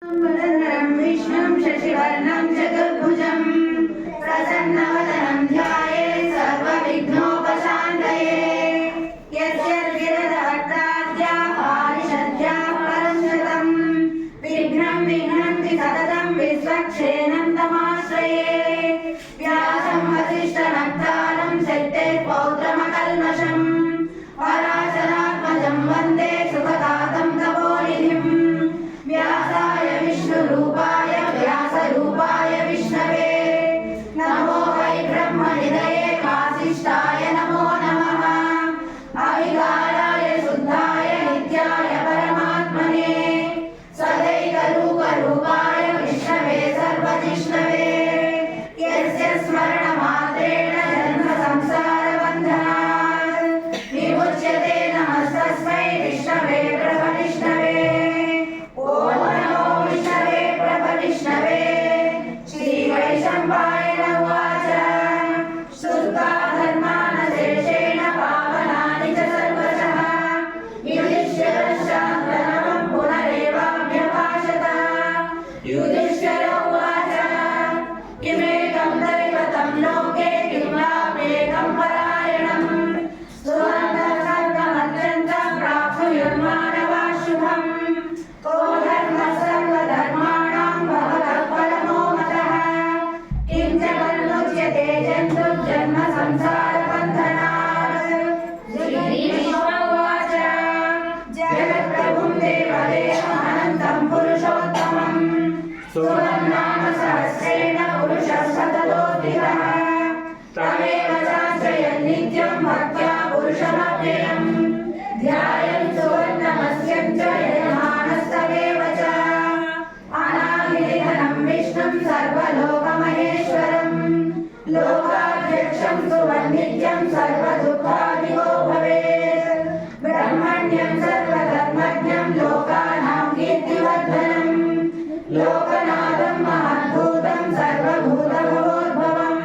विष्णुं शशिवर्णं चतुर्भुजं प्रसन्नवदनं ध्यायेत् सर्वविघ्नोपशान्तये यस्य गिरधवक्त्राद्या पारिषद्या परं शतं विघ्नं विघ्नन्ति सततं विश्वक्षेणं तमाश्रये व्यासं वसिष्ठनप्तारं शक्ते पौत्रमकल्मषं पराशरात्मजं वन्दे सुखदातं तपोनिधिं व्यासाय विष्णुरूपाय व्यासरूपाय विष्णवे नमो वै ब्रह्मनिधये वासिष्ठाय नमो नमः अविकाराय शुद्धाय नित्याय परमात्मने सदैकरूपरूपाय विष्णवे सर्वजिष्णवे यस्य स्मरणमात्रेण जन्मसंसारबन्धनात् विमुच्यते नमस्तस्मै विष्णवे प्रभविष्णवे विष्णवे श्रीवैशम्पायन उवाच श्रुत्वा धर्मानशेषेण पावनानि च सर्वशः युधिष्ठिरश्चान्तरं पुनरेवाभ्यभाषत युधिष्ठिर उवाच किमेकं दैवतं लोके किं वाप्येकं परायणम् सुवर्णसर्गमत्यन्तं प्राप्नुयुर्मानवः शुभम् को धर्मः सर्वधर्माणां भवतः परमो मतः किं च कल्मुच्यते जन्तुर्जन्म संसारबन्धनात् श्रीकृष्णोवाच जगत्प्रभुं देवदेवमनन्तं पुरुषोत्तमं स्तुवन्नाम सहस्रेण पुरुषः सततोऽधिकः तमेव चाश्रयन् नित्यं भक्त्या पुरुषमव्ययम् ध्यायन् सुवर्णमस्यं च यजमानस्तमेव च अनादिनिधनं विष्णुं सर्वलोकमहेश्वरं लोकाध्यक्षं सुवन्नित्यं सर्वदुःखादिगो भवेत् ब्रह्मण्यं सर्वधर्मज्ञं लोकानां कीर्तिवर्धनं लोकनाथं महद्भूतं सर्वभूतभवोद्भवम्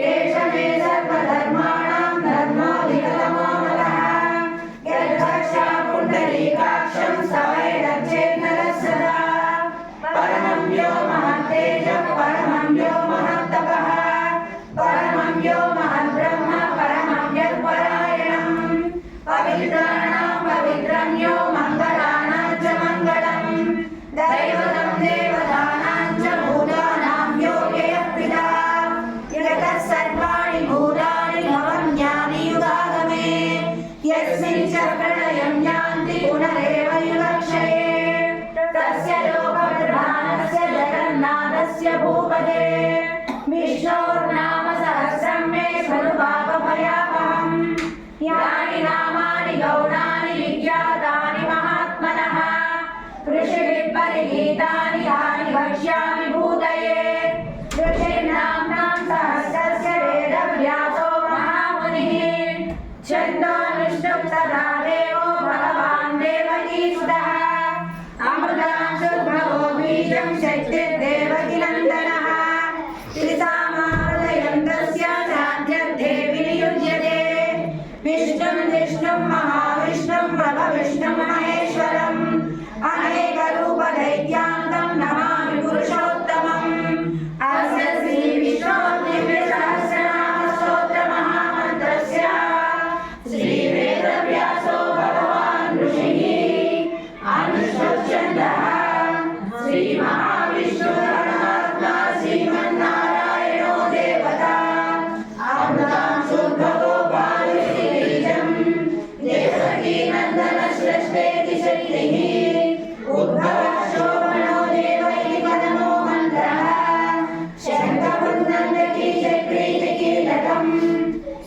एष मे सर्वधर्माणां धर्मोऽधिकतमो मतः यद्भक्षा पुण्डरीकाक्षं सवैरक्षेन्नरः सदा परमं यो महत्तेजः परमं यो महत्तपः परमं यो महद्ब्रह्म परमं यत्परायणं पवित्राणां पवित्रं यो मङ्गलानां च मङ्गलं दैवतं देवतानां च भूतानां यो यः पिता यतः सर्वाणि भूतानि भवन्यानि युगागमे यस्मिन् च प्रलयं यान्ति पुनरेव युगक्षये तस्य लोकप्रधानस्य जगन्नाथस्य भूपते विष्णोर्नाम सहस्रं मे खलु पापभयापहम् यानि नामानि गौणानि विख्यातानि महात्मनः ऋषिभिः परिगीतानि यानि वक्ष्यामि भूतये ऋषिर्नाम्नां सहस्रस्य वेदव्यासो महामुनिः छन्दोनुष्टुप् तथा देवो भगवान् देवकीसुतः अमृतांशुर्भवो बीजं शक्तिर्देवकीनन्दनः त्रिसामावृतयं तस्य साध्यर्थे विनियुज्यते विष्णुं विष्णुं महाविष्णुं प्रभविष्णुं महेश्वरम् अनेकरूपदैत्यान्तं नमामि पुरुषोत्तमम् अस्य श्रीविष्णोर्दिव्यसहस्रनामस्तोत्रमहामन्त्रस्य श्रीवेदव्यासो भगवान् ऋषिः अनुष्ठुप्छन्दः श्रीमहाविष्णुपरमात्मा श्रीमन्नारायणो देवता अमृतांशुर्भवो बालुबीजं देवकीनन्दनसृष्टेति शक्तिः उद्भवः शोभनो देवैकतमो मन्त्रः शङ्खपुर्नन्दकी चक्रीचकीलकम्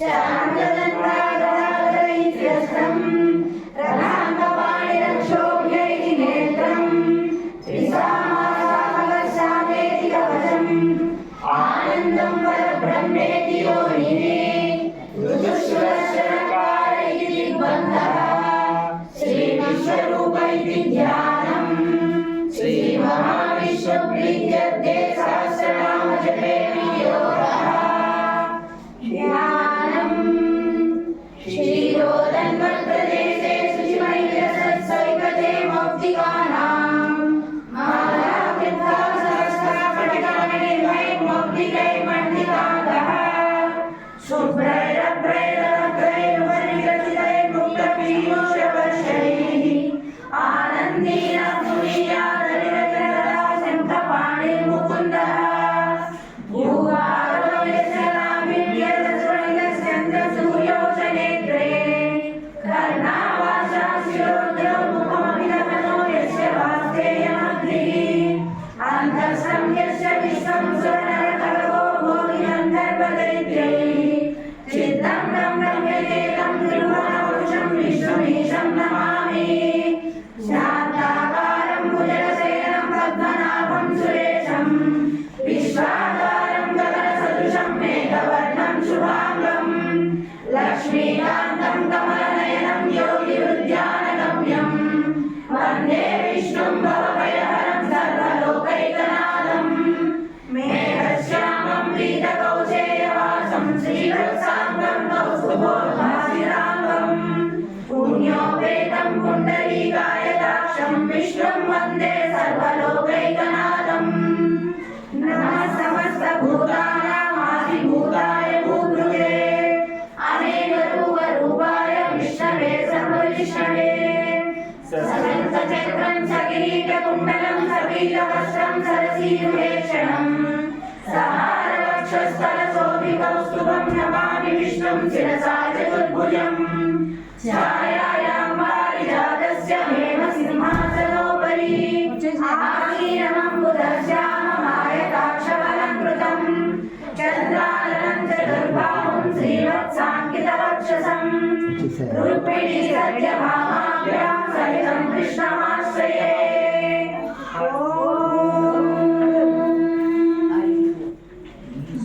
शान्तदन्तागदाधरैत्यस्त्रम् रथाङ्गपाणिरक्षोभ्यैति नेत्रम् त्रिसामासामगस्सामेति कवचम् आनन्दं परब्रह्मेति योनिः ऋतुश्रवश्चरकार इति दिग्बन्धः श्रीविश्वरूप इति ध्यानम् श्रीमहाविष्णुप्रीत्यर्थे सहस्रनामजपे विनियोगः ध्यानम् श्रीरोदन्वत्प्रदेशे शुचिमैत्रसत्सैकते मौक्तिकानां सर्वं सुरनरखगो भोगिगन्धर्वदैत्यैः चित्तं रम्यतेकं त्रिभुवनपुरुषं विष्णुमीशं नमामि शान्ताकारं भुजगशयनं पद्मनाभं सुरेशं विश्वाधारं गगनसदृशं मेघवर्णं शुभाङ्गं लक्ष्मीकान्तं कमलनयनं योगिवृद्ध्यानगम्यं वन्दे विष्णुं भवभयहरं सर्वलोकैकनाथं मेघश्यामं पीतकौशेयवासं श्रीवत्साङ्गं कौस्तुभोर्भासिराङ्गं पुण्योपेतं पुण्डरीकायताक्षं विष्णुं वन्दे सर्वलोकैकनाथं नमः समस्तभूतानामादिभूताय भूभृते अनेकरूपरूपाय विष्णवे सर्वविष्णवे सशङ्खचक्रं सकिरीटकुण्डलं सपीतवस्त्रं सरसीरुहेक्षणं सहारवक्षस्थलशोभिकौस्तुभं नमामि विष्णुं शिरसा चतुर्भुजं छायायां पारिजातस्य हेमसिंहासनोपरि आसीनमम्बुदश्याममायताक्षवलङ्कृतं चन्द्राननं चतुर्बाहुं श्रीवत्साङ्कितवक्षसं रुक्मिणी सत्यभामाभ्यां सहितं कृष्णमाश्रये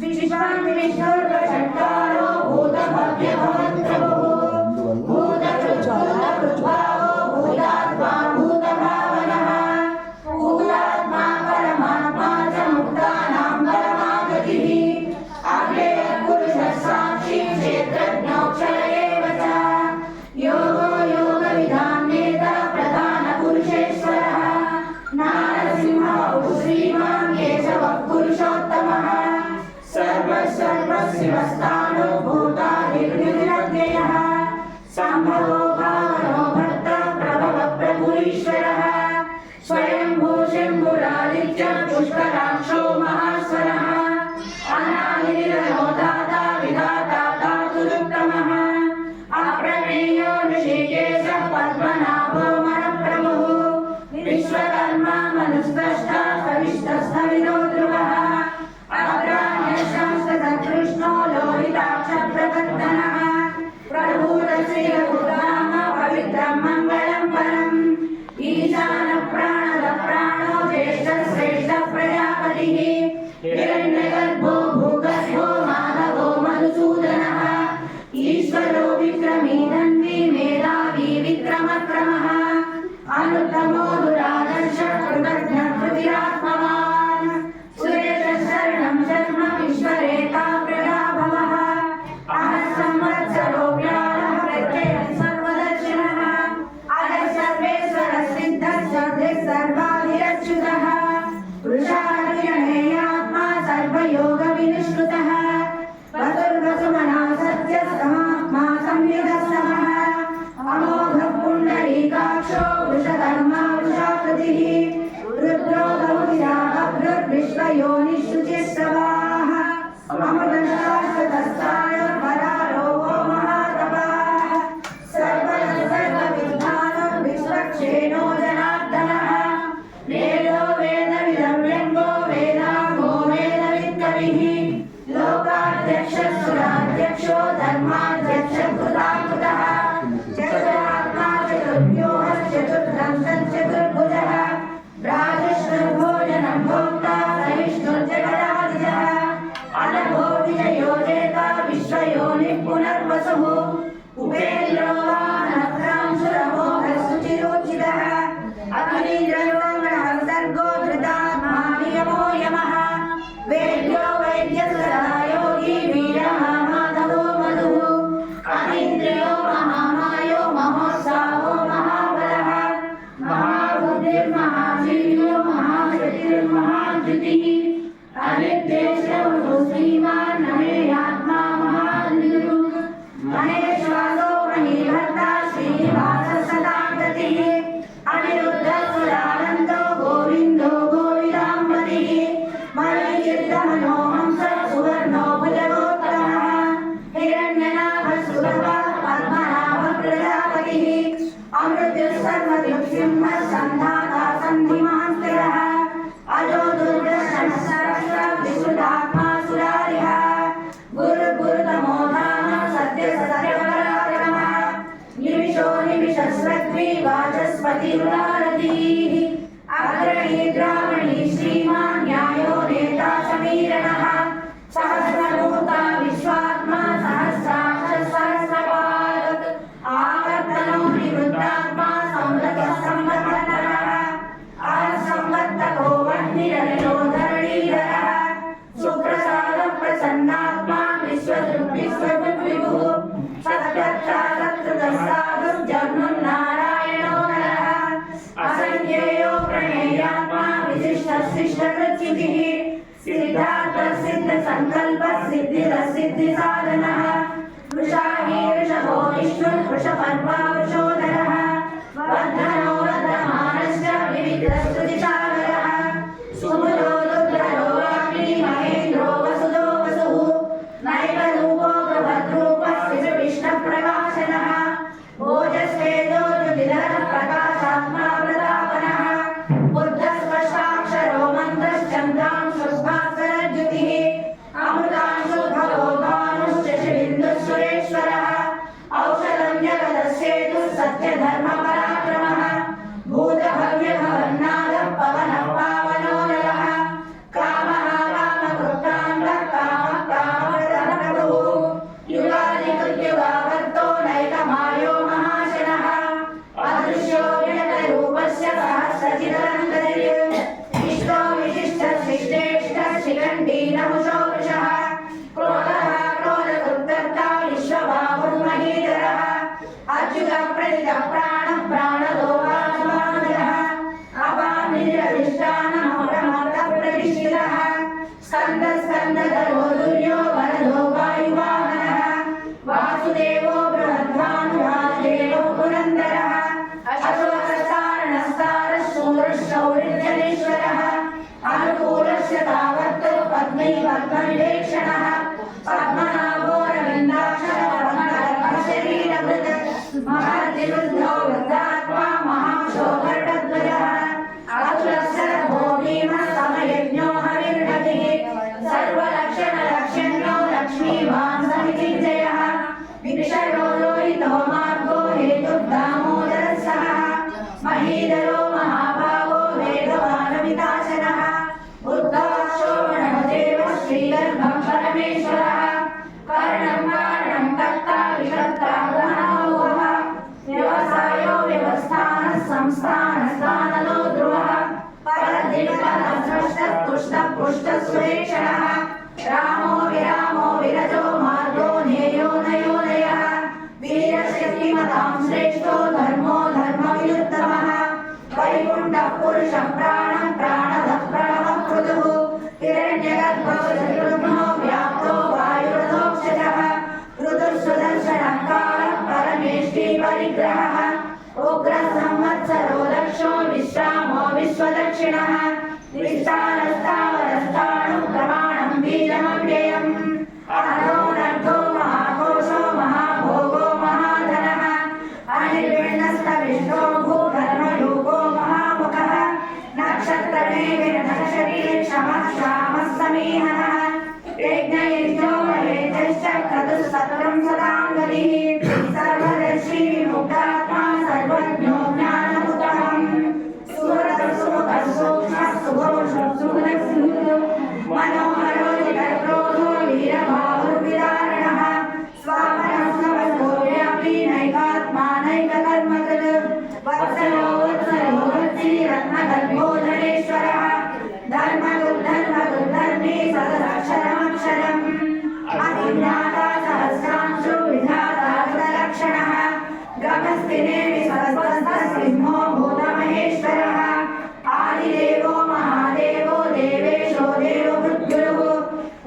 विश्वं विष्णुर्वषट्कारो भूतभव्यभवद्प्रभुः भूतकृत्भावो भूतात्मा भूतभावनः भूतात्मा परमात्मा च मुक्तानां परमागतिः अव्ययपुरुषः साक्षी क्षेत्रज्ञोऽक्षर एव च योगो योगविधान्येता प्रधानपुरुषेश्वरः नारसिंहो श्रीमान् केशवः पुरुषोत्तमः सर्वशिवस्थानो भूतादिर्निरज्ञयः सम्भवो भावनो भर्ता प्रभव प्रभुरीश्वरः स्वयंभू शम्भुरादित्य पुष्कराक्षो महास्वरः अनादिनिरयो दाता विधाता धातुरुत्तमः अप्रमेयो ऋषिकेशः पद्मनाभो मनप्रभुः विश्वकर्मा मनुस्पृष्टा सविष्टस्थविदो ध्रुवः अग्राह्यशंसकृष्णो लोहिताक्षप्रवर्तनः प्रभूतश्रीरघुराम पवित्रं मङ्गलं परम् ईशानप्राणदप्राणो ज्येष्ठश्रेष्ठः प्रजापतिः हिरण्यगर्भो भूगर्भो माधवो मधुसूदनः ईश्वरो विक्रमी धन्वी मेधावी विक्रमक्रमः अनुत्तमो दुरादर्शः कृतज्ञः कृतिरात्मवान् सुरेशः शरणं शर्म विश्वरेता प्रजाभवः अहः संवत्सरो व्याळः प्रत्ययः सर्वदर्शिनः अहः सर्वेश्वरः सिद्धः सिद्धिः सर्वाधिरच्युतः वृषार्यणेयात्मा सर्वयोगविनिष्कृतः वसुर्वसुमना सत्यस्तमात्मा संयुधः समः अमोघः पुण्डरीकाक्षो वृषधर्मा वृषाकृतिः रुद्रो बहुविराभृद्विश्वयोनिषु चित्रवाः अमृतशाश्वतस्थाय परारोहो महातपाः सर्वविद्वानो विश्वक्षेणो जनार्दनः वेदो वेदविदं व्यङ्गो वेदाङ्गो वेदवित्कविः लोकाध्यक्षः सुराध्यक्षो धर्माध्यक्षः कृताकृतः चतुरात्मा चतुर्व्यूहः चतुर्दन्तः चतुर्भुजः भ्रातृष्णुर्भोजनं भोक्ता सहिष्णुर्जगदाधिजः अनभो विजयो जेता विश्वयोनिः पुनर्वसुः उपेन्द्रो वानक्रांशुरमोहः शुचिरोचितः अग्निन्द्रयो सर्गो धृतात्मा नियमो यमः वेद्यो वै शिष्टकृत्युतिः सिद्धार्थ सिद्ध संकल्प सिद्धि साधनः वृषाही वृषभो विष्णु वृषपर्वा वृषोदरः वर्धनो वर्धमानश्च विविधस्तुतिसागरः सुमुलो रुद्रो अग्नि महेन्द्रो वसुदो वसुः नैव रूपो बृहद्रूपस्य विष्णुप्रकाशनः भोजस्वेदो रुधिरः प्रकाशात्मा प्रतापनः बुद्धस्पष्टाक्षरो मन्त्रश्चन्द्रांशु भास्करज्योतिः अमृतांशु भगवभानुश्च शिबिन्दुसुरेश्वरः औषधं जगदस्येतु सत्यधर्मपराक्रमः भूतभव्यभवन्नादः पवनः पावनो नरः कामः कामकृत्तान्तः कामः कामप्रदप्रभुः युगादिकृत्युगावर्तो नैकमायो महाशनः अदृश्यो विनतरूपस्य सहस्रचिदनन्तर्यः विष्णो विशिष्टशिष्टेष्टः शिखण्डीनमुषो वृषः क्रोधः क्रोधकृत्कर्ता विश्वबाहुर्महीधरः अच्युतः प्रतितः प्राणः प्राणदो वासवानरः अपानिरधिष्ठानमोरमर्थः प्रतिष्ठितः स्कन्दस्कन्दधरो दुर्यो वरदो वायुवाहनः वासुदेवो बृहद्भानुवासुदेवो पुरन्दरः अशोकस्तारणस्तारः शूरः शौरिर्जनेश्वरः अनुकूलस्य तावत्तो पद्मै पद्मविवेक्षणः पद्मनाभोरविन्दाक्षः पद्मशरीरभृत् महद्विवृद्धो वृद्धात्मा महाक्षोभर्गध्वजः अतुलशरभो भीमः समयज्ञो हविर्नतिः सर्वलक्षणलक्षण्यो लक्ष्मीवान् समितिञ्जयः विक्षयो लोहितो मार्गो हेतुर्दामोदरः सः महीधरो महाभागो वेगवानमिताशनः बुद्धोक्षोभणदेव श्रीगर्भं परमेश्वरः कर्णं कारणं कर्ता विकर्ता गुणावोहः व्यवसायो व्यवस्थानः संस्थानस्थानलो ध्रुवः परद्विपदः तुष्टः पुष्टः सुरेक्षणः रामो विरामो विरजो मार्गो नेयो नयोदयः वीरशक्तिमतां श्रेष्ठो धर्मो धर्मविरुद्धमः वैकुण्ठः पुरुषः प्राणः प्राणदः प्रणवः पृथुः हिरण्यगर्भो चतुर्मुखो व्याप्तो वायुरथोक्षजः ऋतुः सुदर्शनः कालः परमेष्टि परिग्रहः उग्रः संवत्सरो दक्षो विश्रामो विश्वदक्षिणः विस्तारस्तावरस्ताणुः प्रमाणं बीजमव्ययम् अनघो महाकोशो महाभोगो महाधनः अनिर्विण्णस्तविष्णो भूधर्मरूपो महामुखः नक्षत्रणे विरधशरीरे क्षमः श्यामः समीहनः यज्ञयज्ञो महेशश्च क्रतुः सदां गतिः सर्वदर्शी विमुक्तात्मा सर्वज्ञो ज्ञानमुत्तमम् सुहृदः सुमुखः सूक्ष्मः सुघोषः सुहृदः मनोहरो जितक्रोधो वीरबाहुर्विदारणः स्वामनः समस्तो व्यापी नैकात्मा नैककर्मकृत् वत्सलो वत्सलो वत्सी रत्नगर्भो धनेश्वरः धर्मगुद्धर्मी सदक्षरमक्षरम् अतिज्ञाता सहस्रांशु विधाता तदलक्षणः गमस्तिने विसर्वस्तः सिंहो भूतमहेश्वरः आदिदेवो महादेवो देवेशो देवभृद्गुरुः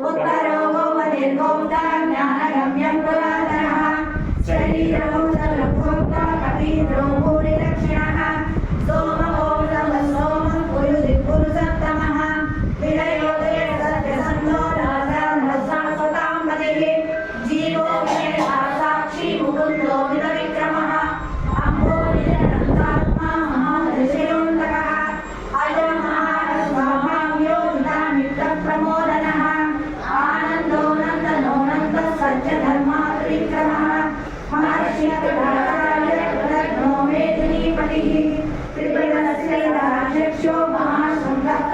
उत्तरो गोपतिर्गोप्ता ज्ञानगम्यं पुरातनः शरीरो सर्वभोक्ता कपीन्द्रो भूरिदक्षिणः सोमो सोमः पुरुषोत्तमः विलयोदय सत्यसन्धो राजा शाश्वतां पतिः जीवो साक्षी मुकुन्दो मितविक्रमः अम्बो निरन्तात्मा महादृशयोऽन्तकः अजमहारस्वाहाव्योजितामित्रप्रमोदनः आनन्दो नन्दनो नन्दः सत्यधर्मात्रिविक्रमः महर्षिः मेदिनीपतिः त्रिपुरस्यैतराक्षो महाशृङ्गः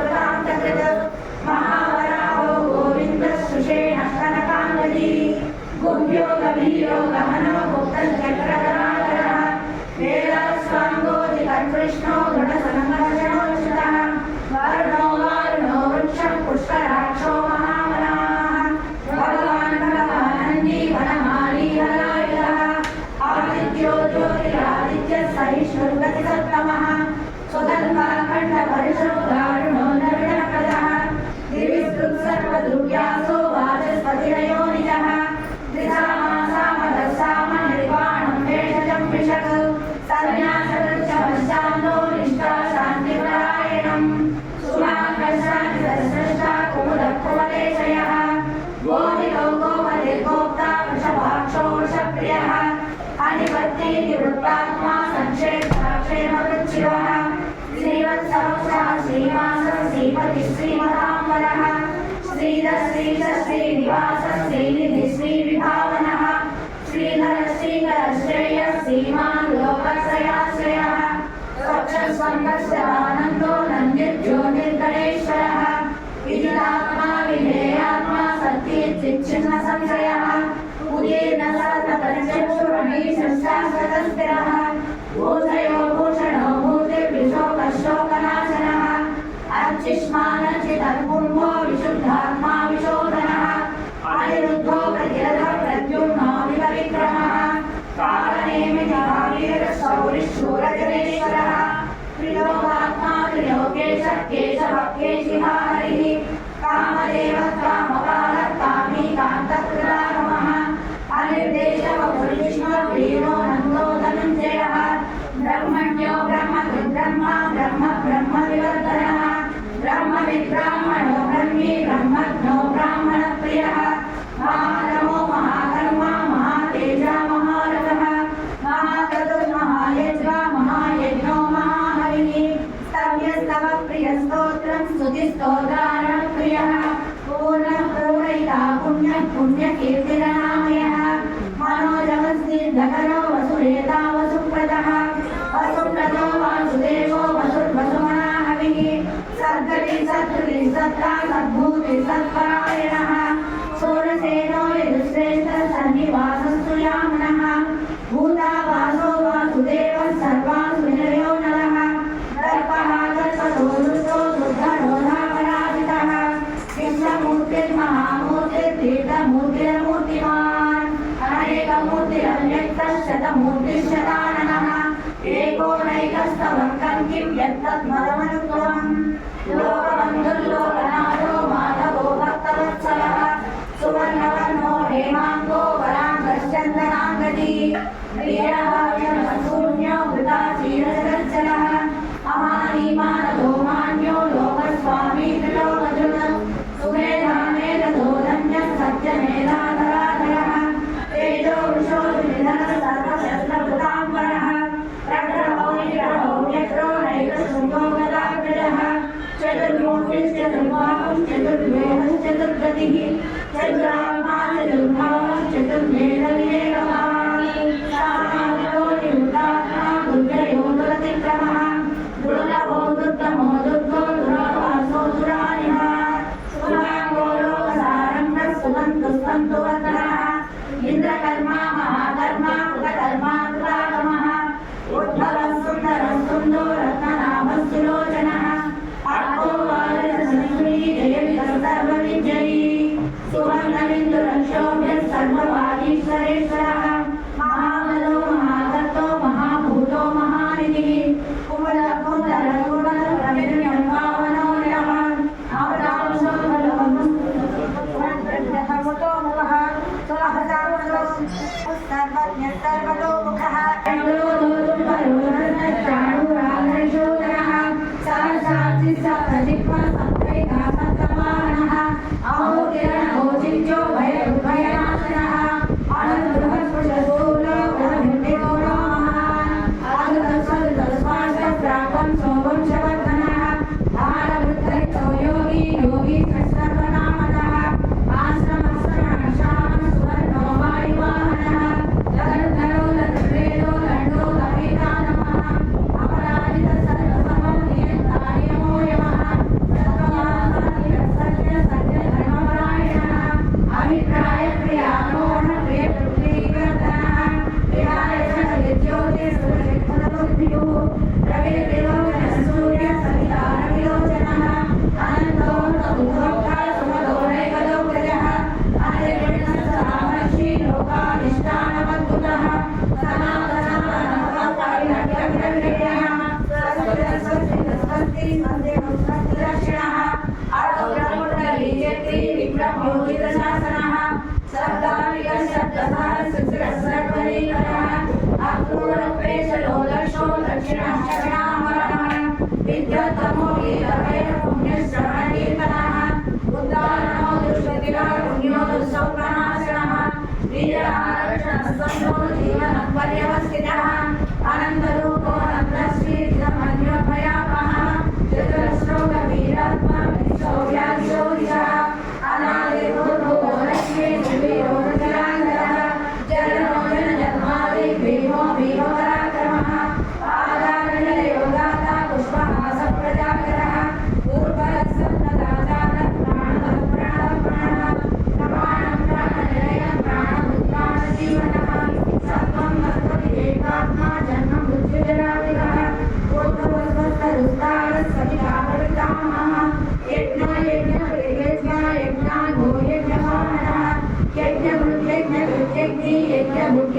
स्थिरः भूषयो भूषणो भूतिर्विशोकशोकनाशनः अर्चिष्मानचितर्कुम्भो विशुद्धात्मा विशोधनः अनिरुद्धो प्रतिरथः प्रद्युम्नो विक्रमः कालनेमिशौरिशूरजनेश्वरः त्रिलोकात्मा त्रिलोकेशः केशवः केशिहा हरिः कामदेवः कामपालः कामी कान्तकृतागमः अनिर्देशः वीरो नन्दो धनञ्जयः ब्रह्मण्यो ब्रह्मकृद्ब्रह्मा ब्रह्म ब्रह्मविवर्धनः ब्रह्मविद्ब्राह्मणो ब्रह्मी ब्रह्मज्ञो ब्राह्मणप्रियः महानमो महाकर्मा महातेजा महारथः महाक्रतुर्महायज्वा महायज्ञो महाहरिः स्तव्यस्तव प्रियस्तोत्रं स्तुतिस्तोत्रारणप्रियः पूर्णः पूरयिता पुण्यः पुण्यकीर्तिरनामयः मनोजवस्निर्धकरो वसुरेता वसुप्रदः वसुप्रदो वासुदेवो वसुर्वसुमनाहविः सद्गति सद्गति सत्ता सद्भूति सत्परायणः सूरसेनो यजुश्रेष्ठः सन्निवासस्तु यामनः भूता वासो वासुदेवः सर्वासुनिरयो नरः दर्पः दर्पतो दुष्टो दुर्धरोधापराजितः विश्वमूर्तिर्महामूर्तिर्तीर्थमूर्तिरमूर्तिमान् अनेकमूर्तिरव्यक्तः शतमूर्तिश्शताननः एकोनैकस्तवं किं यत्तद्मदमनुत्वम् लोकबन्धुर्लोकनाथो माधवो भक्तवत्सलः सुवर्णवर्णो हेमाङ्गो वराङ्गश्चन्दनाङ्गदी प्रियः वृता क्षीरजगज्जलः अमानीमानदो मान्यो लोकस्वामी त्रिलोकधृत सुमेधामेधो धन्यः सत्यमेधाधराधरः तेजो वृषो विनिधनः सर्वशस्त्रभृताम्बरः प्रग्रहो निग्रहो व्यग्रो नैकशृङ्गो गदाग्रजः चतुर्वेदश्चतुर्गतिः चतुरात्मा चतुर्भावः चतुर्वेदविवेकवान् सामान्यो निवृत्तात्मा दुर्जयो दुरतिक्रमः दुर्लभो दुर्गमो दुर्गो दुरावासो दुरानिः सुभाङ्गो लोकसारङ्गः सुगन्तुस्तन्तुवर्धनः इन्द्रकर्मा महाकर्मा कृतकर्मा कृतागमः उद्भवः सुन्दरः सुन्दो रत्ननाभः सुलोचनः सर्वविजयी सुवर्णबिन्दुरक्षोभ्यः सर्ववागीश्वरेश्वरः महाबलो महादत्तो महाभूतो महानिधिः कुमलकुन्दरकुमलप्रविण्यं पावनो निरः अवतांशो बलवतो मुखः सुलभतामसो सर्वज्ञः सर्वतोमुखः चाणूराधरिशोधनः सहसाक्षि सप्रतिमा सप्तैका सप्तमानः अहोकिरणो चित्यो भयनाशनः अनन्तबृहस्पतिशूलो गुणभिन्दितो रामः अग्रतस्वल्पस्पाशप्रापं सोवंशवर्धनः भारवृद्धरितो योगी योगी सर्वनामतः आश्रमश्रमणशामः सुवर्णो वायुवाहनः लघुधरो लघुवेदो लण्डो लभेदा नमः अपराजित सर्वसमो नियन्तायमो यमः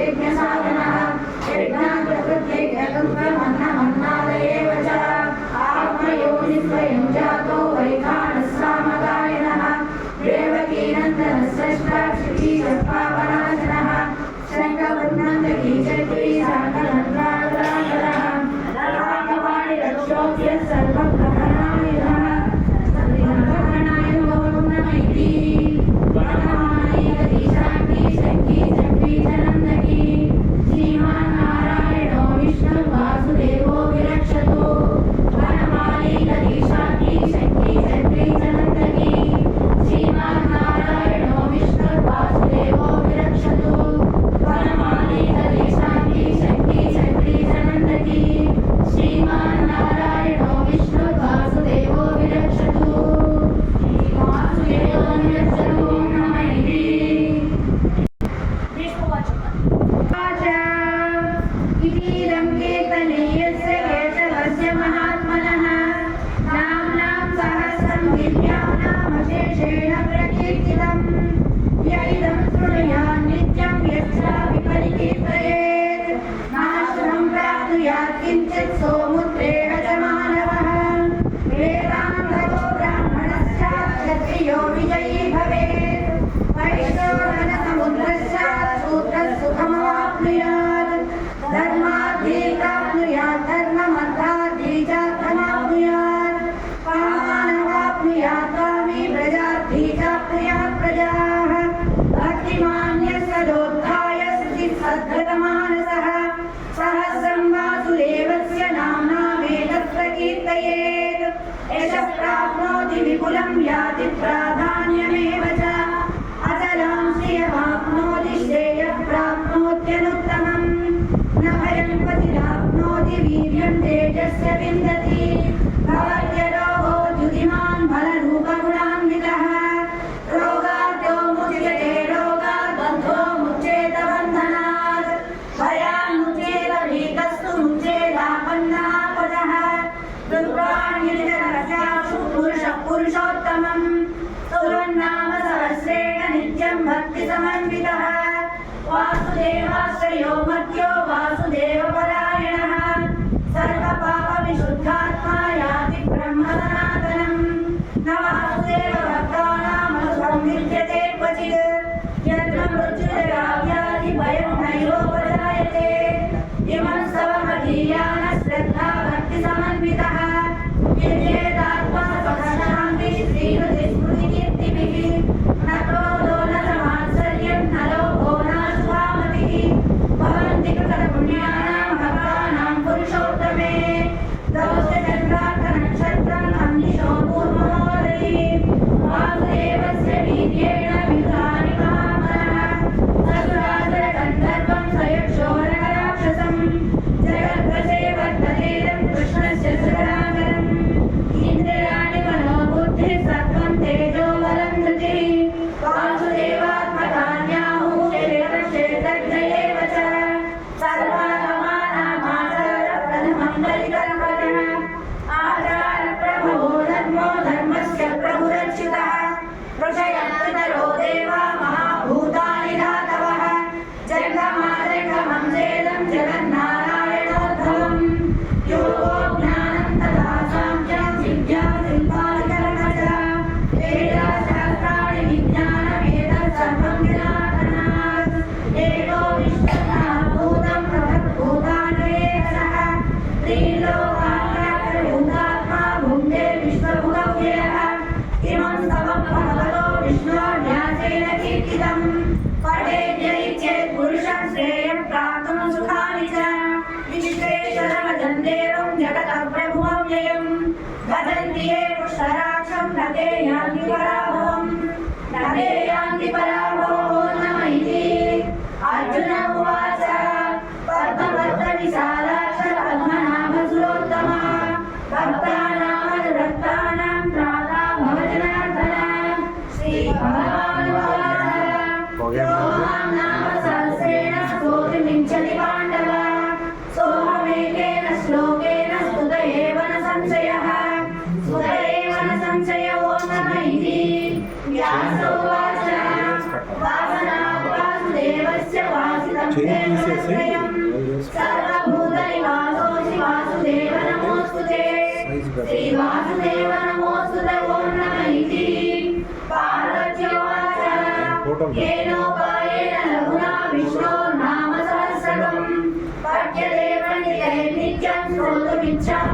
यज्ञसाधनः यज्ञाप्रकृत्यैकत्वमन्नमन्नादयेव च आत्मयोनिस्वयं जातो वैखानस्सामगायनः देवकीनन्दनस्रष्टा श्रीशर्पावनाशनः शङ्खवर्णन्दकी चक्री साकलन्द्राकराकरः राघवाणिरक्षोभ्यः सर्वग्रहणायुधः सर्वग्रहणाय गौर्णमैत्री वनमालीगतिशान्ति शङ्की चक्री चनन्दकी श्रीमान् नारायणो विष्णुर्वासुदेवो विरक्षतु वनमालीगतिशान्ति शङ्की चक्री चनन्दकी श्रीमान् नारायणो विष्णुर्वासुदेवो विरक्षतु वनमालीगतिशान्ति शङ्की चक्री चनन्दकी श्रीमान् नारायणो विष्णुर्वासुदेवो विरक्षतु वासुदेवो विरक्षतु नमैति इतीदं कीर्तनीयस्य केशवस्य महात्मनः नाम्नां सहस्रं दिव्यानामशेषेण प्रकीर्तितम् य इदं शृणुयात् नित्यं यच्चापि परिकीर्तयेत् नाशनं प्राप्नुयात् किञ्चित् सोमुद्रेण च मानवः वेदान्तको ब्राह्मणस्यात् क्षत्रियो विजयी भवेत् वैश्रवणसमुद्रस्यात् शूद्रः सुखमवाप्नुयात् धर्मार्थी प्राप्नुयात् धर्ममर्थार्थी चार्थमाप्नुयात् कामानवाप्नुयात् कामी प्रजार्थी चाप्नुयात् प्रजाः भक्तिमान्यः सदोत्थाय सद्गतमानसः सहस्रं वासुदेवस्य नाम्नामेतत् प्रकीर्तयेत् यशः प्राप्नोति विपुलं याति प्राधान्यमेव च अचलां श्रियमाप्नोति श्रेयः प्राप्नोत्यनुत्तमम् न भयं क्वचिदाप्नोति वीर्यं तेजस्य विन्दति भवत्यरोगो द्युतिमान् बलरूपगुणान्वितः रोगाद्यो मुच्यते रोगात् बन्धो मुच्येत बन्धनात् भयान्मुच्येत भीतस्तु मुच्येदापन्नापदः दुर्वाण्यनितरस्याशु पुरुषः पुरुषोत्तमम् सुरन्नाम सहस्रेण नित्यं भक्तिसमन्वितः वासुदेवाश्रयो मध्यो वासुदेवपरायणः सर्वपापविशुद्धात्मा याति ब्रह्मसनातनम् न वासुदेवभक्तानामसुखं विद्यते क्वचित् यत्र मृत्युजराव्याधिभयं नैवोपजायते इमं स्तवमधीयानश्रद्धा भक्तिसमन्वितः विद्येतात्मा सुखशान्तिः श्रीहृतिस्मृतिकीर्तिभिः न क्रोधो न समात्सर्यं न लोभो नाशुभामतिः भवन्ति कृतपुण्यानां भक्तानां पुरुषोत्तमे दौष्टचन्द्रार्कनक्षत्रम् अन्दिशो पूर्वमोदयः वासुदेवस्य वीर्येण विद्धानि महामनः ससुरासुरगन्धर्वं सयक्षो नरराक्षसम् जगद्वशे वर्ततेदं कृष्णस्य सुराकरम् इन्द्रियाणि मनोबुद्धिः सत्त्वं तेजो बलं धृतिः वासुदेवात्मकान्याहुः क्षेत्रक्षेत्रज्ञयेव च सर्वागमानामाचारप्रथमं बलिकर्मणः आचारप्रभवो धर्मो धर्मस्य प्रभुरच्युतः ऋषयः देवा महाभूतानि धातवः जङ्गमाजङ्गमं चेदं जगन्नारायणोद्भवम् योगो ज्ञानं तथा साङ्ख्यं विद्या शिल्पादिकर्म च वेदाशास्त्राणि विज्ञानमेतत् सर्वं जनार्दनात् एको विष्णुः भूतं पृथग्भूतान्येकः त्रिलोकात्मा भुङ्क्ते विश्वभुगव्ययः इमं स्तवं भगवतो विष्णोर्व्यासेन कीर्तितं पठेद्यैच्छेत् पुरुषं श्रेयं प्राप्तुं सुखानि च विश्वेश्वरमजं देवं जगतः प्रभुमव्ययं भजन्ति ये पुष्कराक्षं न ते यान्ति पराभवम् न ते यान्ति पराभवो नम इति अर्जुन उवाच पद्मपत्रविशालाक्ष पद्मनाभसुरोत्तमः भक्तानामनुरक्तानां त्राता भवजनार्दन श्रीभगवानुवाच यो मां नाम सहस्रेण स्तोतुमिच्छति पाण्डव सोऽहमेकेन श्लोकेन स्तुत एव न संशयः संशयो नम इति व्यासोवाच वासना वासुदेवस्य वासितं वन्दे मनोदयम् सर्वभूतनिवासोऽसि वासुदेव नमोऽस्तुते श्री वासुदेव नमोऽस्तुते ॐ नमः इति पार्वत्योवाच येनोपायेन लघुना विष्णोर्नाम सहस्रकम् पठ्यते पण्डितैर्नित्यं श्रोतुमिच्छामि